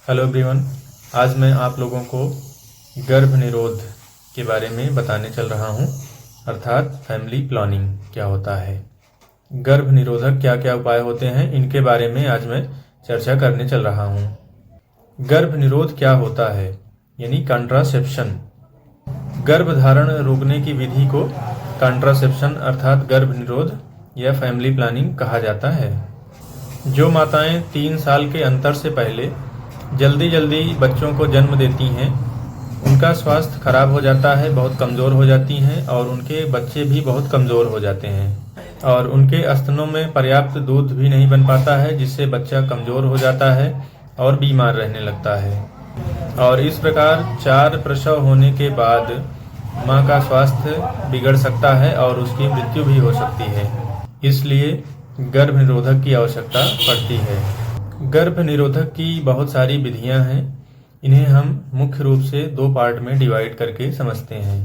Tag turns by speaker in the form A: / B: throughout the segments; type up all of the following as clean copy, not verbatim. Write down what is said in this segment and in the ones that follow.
A: Hello everyone. आज मैं आप लोगों को गर्भ निरोध के बारे में बताने चल रहा हूं, अर्थात फैमिली प्लानिंग क्या होता है। गर्भ निरोधक क्या क्या उपाय होते हैं, इनके बारे में आज मैं चर्चा करने चल रहा हूं। गर्भ निरोध क्या होता है, यानी कंट्रासेप्शन। गर्भधारण रोकने की विधि को कंट्रासेप्शन अर्थात गर्भ निरोध या फैमिली प्लानिंग कहा जाता है। जो माताएं 3 साल के अंतर से पहले जल्दी जल्दी बच्चों को जन्म देती हैं, उनका स्वास्थ्य खराब हो जाता है, बहुत कमज़ोर हो जाती हैं और उनके बच्चे भी बहुत कमज़ोर हो जाते हैं और उनके स्तनों में पर्याप्त दूध भी नहीं बन पाता है, जिससे बच्चा कमज़ोर हो जाता है और बीमार रहने लगता है। और इस प्रकार 4 प्रसव होने के बाद माँ का स्वास्थ्य बिगड़ सकता है और उसकी मृत्यु भी हो सकती है। इसलिए गर्भ निरोधक की आवश्यकता पड़ती है। गर्भ निरोधक की बहुत सारी विधियां हैं, इन्हें हम मुख्य रूप से 2 पार्ट में डिवाइड करके समझते हैं,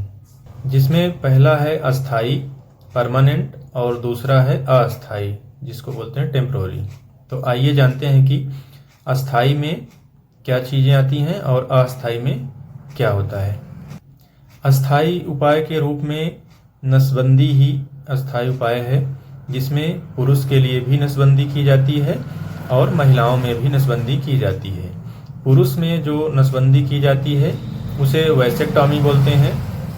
A: जिसमें पहला है अस्थाई परमानेंट और दूसरा है अस्थाई जिसको बोलते हैं टेम्पोररी। तो आइए जानते हैं कि अस्थाई में क्या चीज़ें आती हैं और अस्थाई में क्या होता है। अस्थाई उपाय के रूप में नसबंदी ही अस्थाई उपाय है, जिसमें पुरुष के लिए भी नसबंदी की जाती है और महिलाओं में भी नसबंदी की जाती है। पुरुष में जो नसबंदी की जाती है उसे वैसेक्टॉमी बोलते हैं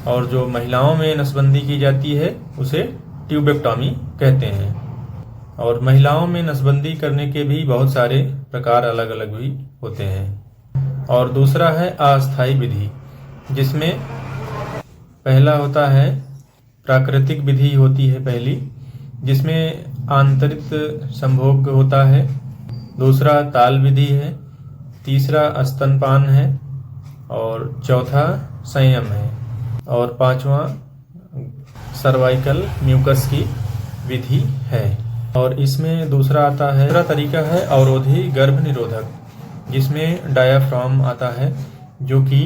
A: और जो महिलाओं में नसबंदी की जाती है उसे ट्यूबेक्टॉमी कहते हैं। और महिलाओं में नसबंदी करने के भी बहुत सारे प्रकार अलग अलग भी होते हैं। और दूसरा है अस्थाई विधि, जिसमें पहला होता है प्राकृतिक विधि होती है पहली, जिसमें आंतरिक संभोग होता है। दूसरा ताल विधि है, तीसरा स्तनपान है और चौथा संयम है और पांचवा सर्वाइकल म्यूकस की विधि है। और इसमें दूसरा आता है, दूसरा तरीका है अवरोधी गर्भ निरोधक, जिसमें डायाफ्राम आता है, जो कि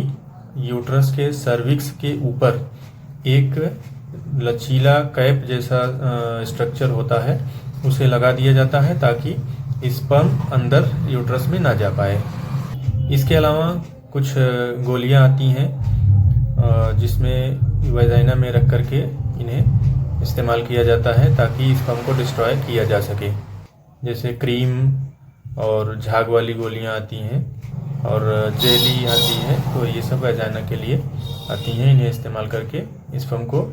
A: यूट्रस के सर्विक्स के ऊपर एक लचीला कैप जैसा स्ट्रक्चर होता है, उसे लगा दिया जाता है ताकि स्पर्म अंदर यूट्रस में ना जा पाए। इसके अलावा कुछ गोलियां आती हैं जिसमें वजाइना में रख करके इन्हें इस्तेमाल किया जाता है ताकि स्पर्म को डिस्ट्रॉय किया जा सके। जैसे क्रीम और झाग वाली गोलियां आती हैं और जेली आती है, तो ये सब वजाइना के लिए आती हैं। इन्हें इस्तेमाल करके स्पर्म को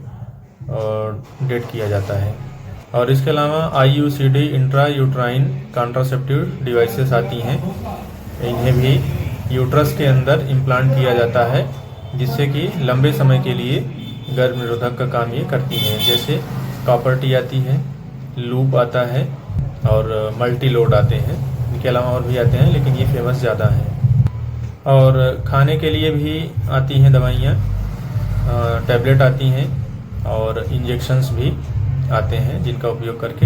A: डेट किया जाता है। और इसके अलावा IUCD intra uterine contraceptive devices आती हैं, इन्हें भी यूट्रस के अंदर इम्प्लांट किया जाता है, जिससे कि लंबे समय के लिए गर्भ निरोधक का काम ये करती हैं। जैसे कॉपर टी आती है, लूप आता है और मल्टी लोड आते हैं। इनके अलावा और भी आते हैं, लेकिन ये फेमस ज़्यादा हैं। और खाने के लिए भी आती हैं दवाइयाँ, टैबलेट आती हैं और इंजेक्शन्स भी आते हैं, जिनका उपयोग करके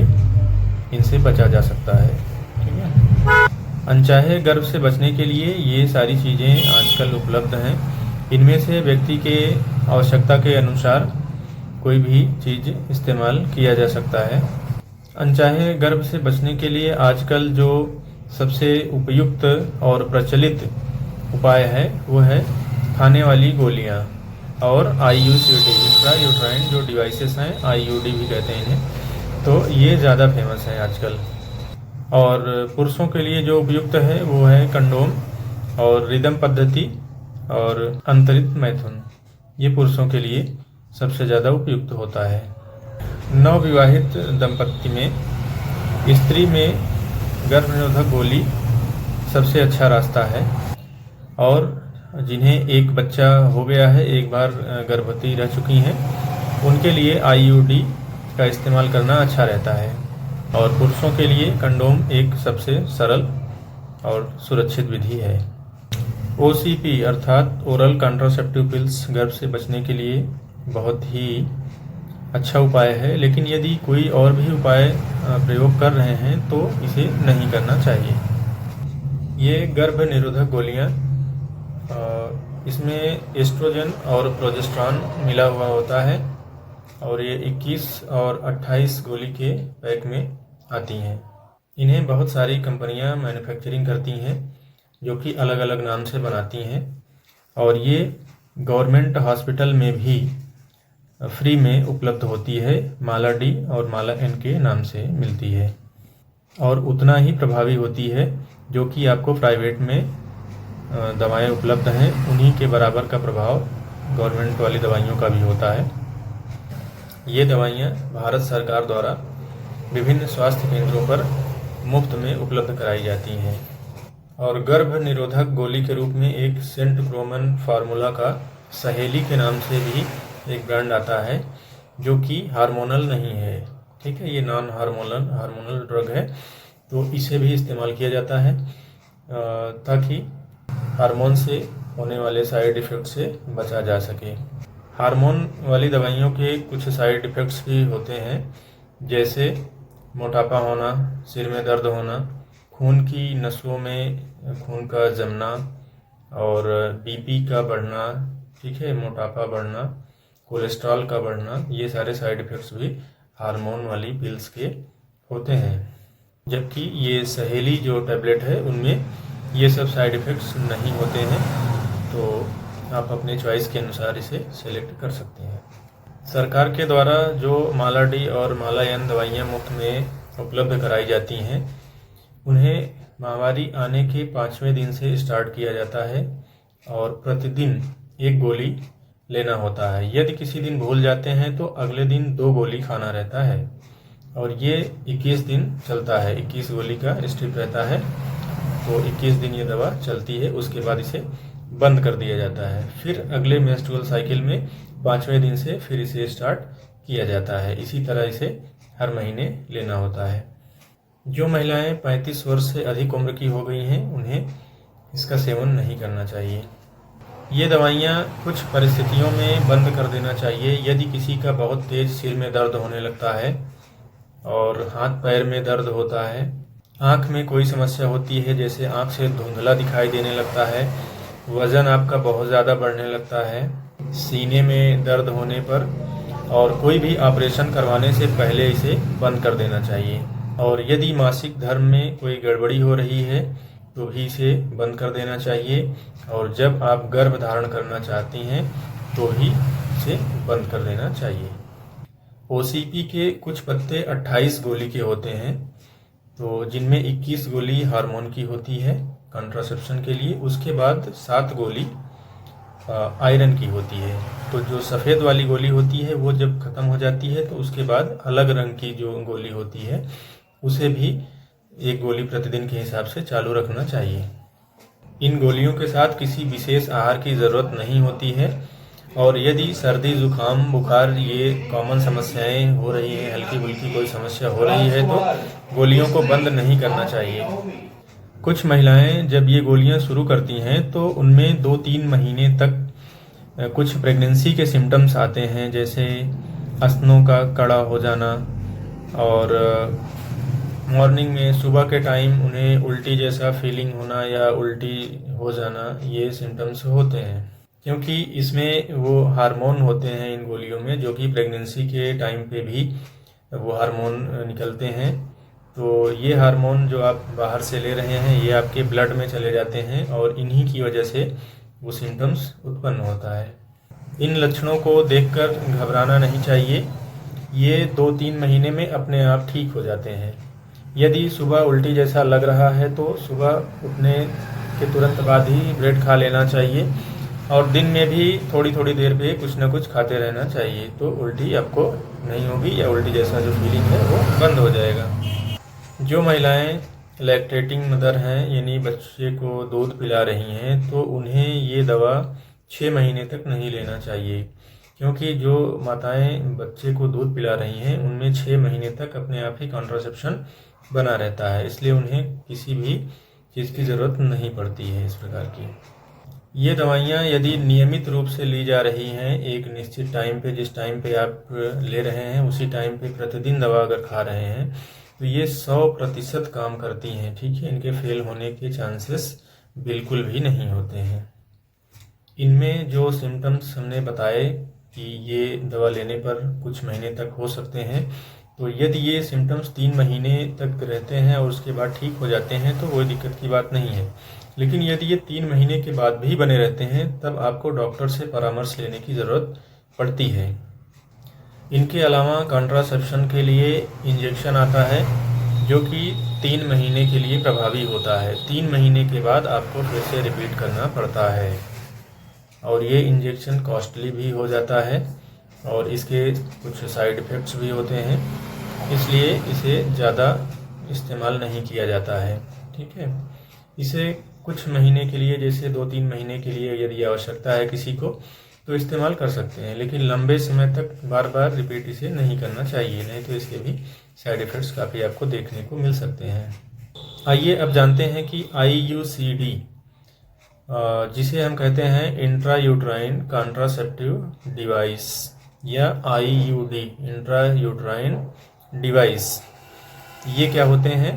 A: इनसे बचा जा सकता है। ठीक है। अनचाहे गर्भ से बचने के लिए ये सारी चीज़ें आजकल उपलब्ध हैं। इनमें से व्यक्ति के आवश्यकता के अनुसार कोई भी चीज़ इस्तेमाल किया जा सकता है। अनचाहे गर्भ से बचने के लिए आजकल जो सबसे उपयुक्त और प्रचलित उपाय है वो है खाने वाली गोलियाँ और IUCD इंट्रा यूट्राइन जो डिवाइसेस हैं, IUD भी कहते हैं इन्हें, तो ये ज़्यादा फेमस है आजकल। और पुरुषों के लिए जो उपयुक्त है वो है कंडोम और रिदम पद्धति और अंतरित मैथुन, ये पुरुषों के लिए सबसे ज़्यादा उपयुक्त होता है। नवविवाहित दंपत्ति में स्त्री में गर्भ निरोधक गोली सबसे अच्छा रास्ता है। और जिन्हें एक बच्चा हो गया है, एक बार गर्भवती रह चुकी हैं, उनके लिए IUD का इस्तेमाल करना अच्छा रहता है। और पुरुषों के लिए कंडोम एक सबसे सरल और सुरक्षित विधि है। OCP अर्थात ओरल कॉन्ट्रासेप्टिव पिल्स गर्भ से बचने के लिए बहुत ही अच्छा उपाय है, लेकिन यदि कोई और भी उपाय प्रयोग कर रहे हैं तो इसे नहीं करना चाहिए। ये गर्भ निरोधक गोलियाँ, इसमें एस्ट्रोजन और प्रोजेस्टेरॉन मिला हुआ होता है और ये 21 और 28 गोली के पैक में आती हैं। इन्हें बहुत सारी कंपनियां मैन्युफैक्चरिंग करती हैं, जो कि अलग अलग नाम से बनाती हैं, और ये गवर्नमेंट हॉस्पिटल में भी फ्री में उपलब्ध होती है। माला डी और माला एन के नाम से मिलती है, और उतना ही प्रभावी होती है जो कि आपको प्राइवेट में दवाएं उपलब्ध हैं, उन्हीं के बराबर का प्रभाव गवर्नमेंट वाली दवाइयों का भी होता है। ये दवाइयाँ भारत सरकार द्वारा विभिन्न स्वास्थ्य केंद्रों पर मुफ्त में उपलब्ध कराई जाती हैं। और गर्भ निरोधक गोली के रूप में एक सेंट ब्रोमन फार्मूला का सहेली के नाम से भी एक ब्रांड आता है, जो कि हार्मोनल नहीं है। ठीक है, ये नॉन हार्मोनल ड्रग है, तो इसे भी इस्तेमाल किया जाता है ताकि हार्मोन से होने वाले साइड इफ़ेक्ट से बचा जा सके। हार्मोन वाली दवाइयों के कुछ साइड इफ़ेक्ट्स भी होते हैं, जैसे मोटापा होना, सिर में दर्द होना, खून की नसों में खून का जमना और बीपी का बढ़ना, ठीक है, मोटापा बढ़ना, कोलेस्ट्रॉल का बढ़ना, ये सारे साइड इफ़ेक्ट्स भी हार्मोन वाली पिल्स के होते हैं। जबकि ये सहेली जो टैबलेट है उनमें ये सब साइड इफ़ेक्ट्स नहीं होते हैं, तो आप अपने चॉइस के अनुसार इसे सेलेक्ट कर सकते हैं। सरकार के द्वारा जो माला डी और माला एन दवाइयाँ मुफ्त में उपलब्ध कराई जाती हैं, उन्हें महामारी आने के 5वें दिन से स्टार्ट किया जाता है और प्रतिदिन एक गोली लेना होता है। यदि किसी दिन भूल जाते हैं तो अगले दिन 2 गोली खाना रहता है, और ये 21 दिन चलता है। 21 गोली का स्ट्रिप रहता है, तो 21 दिन ये दवा चलती है। उसके बाद इसे बंद कर दिया जाता है। फिर अगले मेंस्ट्रुअल साइकिल में 5वें दिन से फिर इसे स्टार्ट किया जाता है। इसी तरह इसे हर महीने लेना होता है। जो महिलाएं 35 वर्ष से अधिक उम्र की हो गई हैं, उन्हें इसका सेवन नहीं करना चाहिए। ये दवाइयाँ कुछ परिस्थितियों में बंद कर देना चाहिए। यदि किसी का बहुत तेज सिर में दर्द होने लगता है और हाथ पैर में दर्द होता है, आँख में कोई समस्या होती है, जैसे आँख से धुंधला दिखाई देने लगता है, वज़न आपका बहुत ज़्यादा बढ़ने लगता है, सीने में दर्द होने पर, और कोई भी ऑपरेशन करवाने से पहले इसे बंद कर देना चाहिए। और यदि मासिक धर्म में कोई गड़बड़ी हो रही है तो भी इसे बंद कर देना चाहिए, और जब आप गर्भ धारण करना चाहती हैं तो भी इसे बंद कर देना चाहिए। OCP के कुछ पत्ते 28 गोली के होते हैं, तो जिनमें 21 गोली हार्मोन की होती है कंट्रासेप्शन के लिए, उसके बाद 7 गोली आयरन की होती है। तो जो सफ़ेद वाली गोली होती है वो जब ख़त्म हो जाती है तो उसके बाद अलग रंग की जो गोली होती है उसे भी 1 गोली प्रतिदिन के हिसाब से चालू रखना चाहिए। इन गोलियों के साथ किसी विशेष आहार की ज़रूरत नहीं होती है, और यदि सर्दी, जुकाम, बुखार, ये कॉमन समस्याएं हो रही हैं, हल्की फुल्की कोई समस्या हो रही है, तो गोलियों को बंद नहीं करना चाहिए। कुछ महिलाएं जब ये गोलियां शुरू करती हैं तो उनमें 2-3 महीने तक कुछ प्रेगनेंसी के सिम्टम्स आते हैं, जैसे स्तनों का कड़ा हो जाना, और मॉर्निंग में सुबह के टाइम उन्हें उल्टी जैसा फीलिंग होना या उल्टी हो जाना, ये सिम्टम्स होते हैं, क्योंकि इसमें वो हार्मोन होते हैं इन गोलियों में, जो कि प्रेगनेंसी के टाइम पे भी वो हार्मोन निकलते हैं। तो ये हार्मोन जो आप बाहर से ले रहे हैं ये आपके ब्लड में चले जाते हैं, और इन्हीं की वजह से वो सिम्टम्स उत्पन्न होता है। इन लक्षणों को देखकर घबराना नहीं चाहिए। ये 2-3 महीने में अपने आप ठीक हो जाते हैं। यदि सुबह उल्टी जैसा लग रहा है तो सुबह उठने के तुरंत बाद ही ब्रेड खा लेना चाहिए, और दिन में भी थोड़ी थोड़ी देर पे कुछ ना कुछ खाते रहना चाहिए, तो उल्टी आपको नहीं होगी, या उल्टी जैसा जो फीलिंग है वो बंद हो जाएगा। जो महिलाएं लैक्टेटिंग मदर हैं, यानी बच्चे को दूध पिला रही हैं, तो उन्हें ये दवा 6 महीने तक नहीं लेना चाहिए, क्योंकि जो माताएं बच्चे को दूध पिला रही हैं उनमें 6 महीने तक अपने आप ही कॉन्ट्रासेप्शन बना रहता है, इसलिए उन्हें किसी भी चीज़ की ज़रूरत नहीं पड़ती है इस प्रकार की। ये दवाइयाँ यदि नियमित रूप से ली जा रही हैं, एक निश्चित टाइम पे, जिस टाइम पे आप ले रहे हैं उसी टाइम पे प्रतिदिन दवा अगर खा रहे हैं, तो ये 100% काम करती हैं। ठीक है, इनके फेल होने के चांसेस बिल्कुल भी नहीं होते हैं। इनमें जो सिम्टम्स हमने बताए कि ये दवा लेने पर कुछ महीने तक हो सकते हैं, तो यदि ये सिम्टम्स 3 महीने तक रहते हैं और उसके बाद ठीक हो जाते हैं तो कोई दिक्कत की बात नहीं है। लेकिन यदि ये 3 महीने के बाद भी बने रहते हैं तब आपको डॉक्टर से परामर्श लेने की ज़रूरत पड़ती है। इनके अलावा कॉन्ट्रासेप्शन के लिए इंजेक्शन आता है जो कि 3 महीने के लिए प्रभावी होता है। 3 महीने के बाद आपको फिर से रिपीट करना पड़ता है और ये इंजेक्शन कॉस्टली भी हो जाता है और इसके कुछ साइड इफ़ेक्ट्स भी होते हैं, इसलिए इसे ज़्यादा इस्तेमाल नहीं किया जाता है। ठीक है, इसे कुछ महीने के लिए, जैसे 2-3 महीने के लिए यदि आवश्यकता है किसी को तो इस्तेमाल कर सकते हैं, लेकिन लंबे समय तक बार बार रिपीट इसे नहीं करना चाहिए, नहीं तो इसके भी साइड इफ़ेक्ट्स काफ़ी आपको देखने को मिल सकते हैं। आइए अब जानते हैं कि IUCD, जिसे हम कहते हैं इंट्रा यूट्राइन कॉन्ट्रासेप्टिव डिवाइस या IUD इंट्रा यूट्राइन डिवाइस, ये क्या होते हैं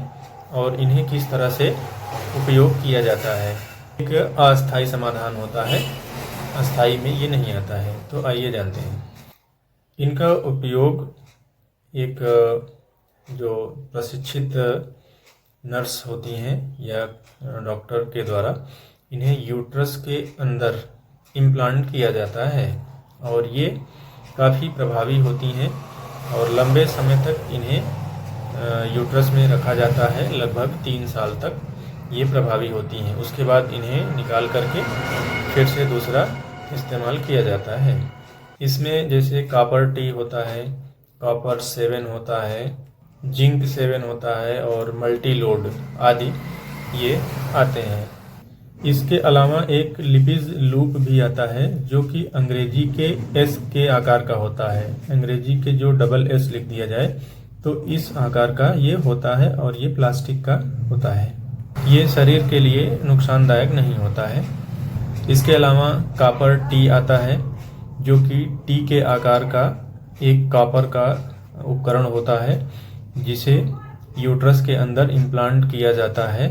A: और इन्हें किस तरह से उपयोग किया जाता है। एक अस्थायी समाधान होता है, अस्थाई में ये नहीं आता है। तो आइए जानते हैं। इनका उपयोग एक जो प्रशिक्षित नर्स होती हैं या डॉक्टर के द्वारा इन्हें यूट्रस के अंदर इम्प्लांट किया जाता है और ये काफ़ी प्रभावी होती हैं और लंबे समय तक इन्हें यूट्रस में रखा जाता है। लगभग 3 साल तक ये प्रभावी होती हैं। उसके बाद इन्हें निकाल करके फिर से दूसरा इस्तेमाल किया जाता है। इसमें जैसे कॉपर टी होता है, कॉपर 7 होता है, जिंक 7 होता है और मल्टी लोड आदि ये आते हैं। इसके अलावा एक लिपिज लूप भी आता है जो कि अंग्रेजी के S के आकार का होता है। अंग्रेजी के जो SS लिख दिया जाए तो इस आकार का ये होता है और ये प्लास्टिक का होता है। ये शरीर के लिए नुकसानदायक नहीं होता है। इसके अलावा कॉपर टी आता है जो कि टी के आकार का एक कॉपर का उपकरण होता है जिसे यूट्रस के अंदर इम्प्लांट किया जाता है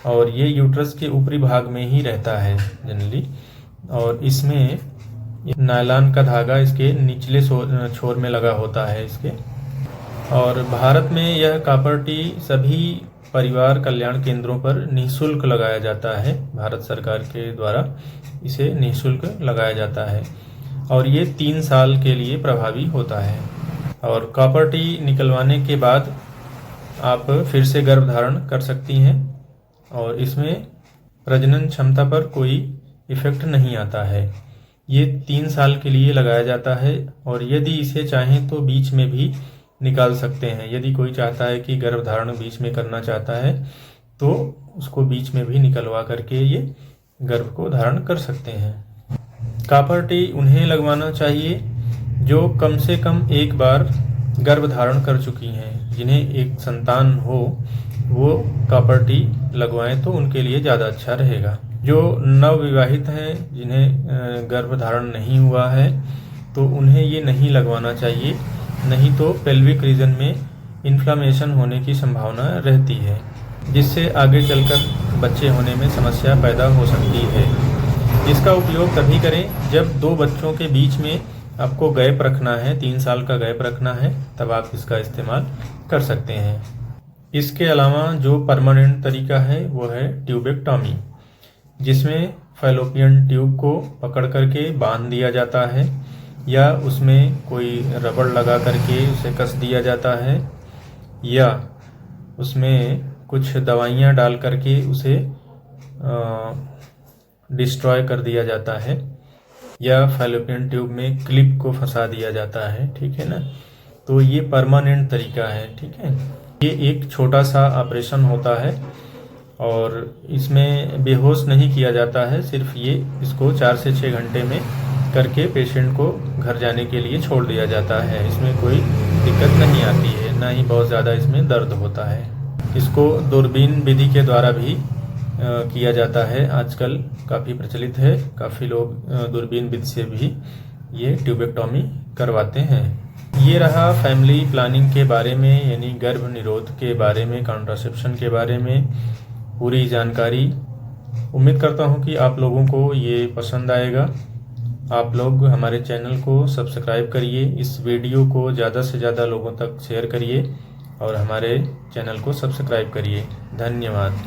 A: और ये यूट्रस के ऊपरी भाग में ही रहता है जनरली, और इसमें नायलॉन का धागा इसके निचले छोर में लगा होता है इसके। और भारत में यह कॉपर टी सभी परिवार कल्याण केंद्रों पर निःशुल्क लगाया जाता है। भारत सरकार के द्वारा इसे निःशुल्क लगाया जाता है और ये 3 साल के लिए प्रभावी होता है। और कॉपर टी निकलवाने के बाद आप फिर से गर्भधारण कर सकती हैं और इसमें प्रजनन क्षमता पर कोई इफ़ेक्ट नहीं आता है। ये 3 साल के लिए लगाया जाता है और यदि इसे चाहें तो बीच में भी निकाल सकते हैं। यदि कोई चाहता है कि गर्भधारण बीच में करना चाहता है तो उसको बीच में भी निकलवा करके ये गर्भ को धारण कर सकते हैं। कॉपर टी उन्हें लगवाना चाहिए जो कम से कम एक बार गर्भधारण कर चुकी हैं। जिन्हें एक संतान हो वो कॉपर टी लगवाएं तो उनके लिए ज़्यादा अच्छा रहेगा। जो नवविवाहित हैं जिन्हें गर्भधारण नहीं हुआ है तो उन्हें ये नहीं लगवाना चाहिए, नहीं तो पेल्विक रीजन में इन्फ्लामेशन होने की संभावना रहती है जिससे आगे चलकर बच्चे होने में समस्या पैदा हो सकती है। इसका उपयोग तभी करें जब 2 बच्चों के बीच में आपको गैप रखना है, 3 साल का गैप रखना है, तब आप इसका इस्तेमाल कर सकते हैं। इसके अलावा जो परमानेंट तरीका है वो है ट्यूबेक्टॉमी, जिसमें फैलोपियन ट्यूब को पकड़ करके बांध दिया जाता है या उसमें कोई रबड़ लगा करके उसे कस दिया जाता है या उसमें कुछ दवाइयाँ डाल करके उसे डिस्ट्रॉय कर दिया जाता है या फैलोपियन ट्यूब में क्लिप को फंसा दिया जाता है। ठीक है ना, तो ये परमानेंट तरीका है। ठीक है, ये एक छोटा सा ऑपरेशन होता है और इसमें बेहोश नहीं किया जाता है, सिर्फ ये इसको 4 से 6 घंटे में करके पेशेंट को घर जाने के लिए छोड़ दिया जाता है। इसमें कोई दिक्कत नहीं आती है, ना ही बहुत ज़्यादा इसमें दर्द होता है। इसको दूरबीन विधि के द्वारा भी किया जाता है, आजकल काफ़ी प्रचलित है। काफ़ी लोग दूरबीन विधि से भी ये ट्यूबेक्टॉमी करवाते हैं। ये रहा फैमिली प्लानिंग के बारे में, यानी गर्भ निरोध के बारे में, कॉन्ट्रासेप्शन के बारे में पूरी जानकारी। उम्मीद करता हूँ कि आप लोगों को ये पसंद आएगा। आप लोग हमारे चैनल को सब्सक्राइब करिए, इस वीडियो को ज़्यादा से ज़्यादा लोगों तक शेयर करिए और हमारे चैनल को सब्सक्राइब करिए। धन्यवाद।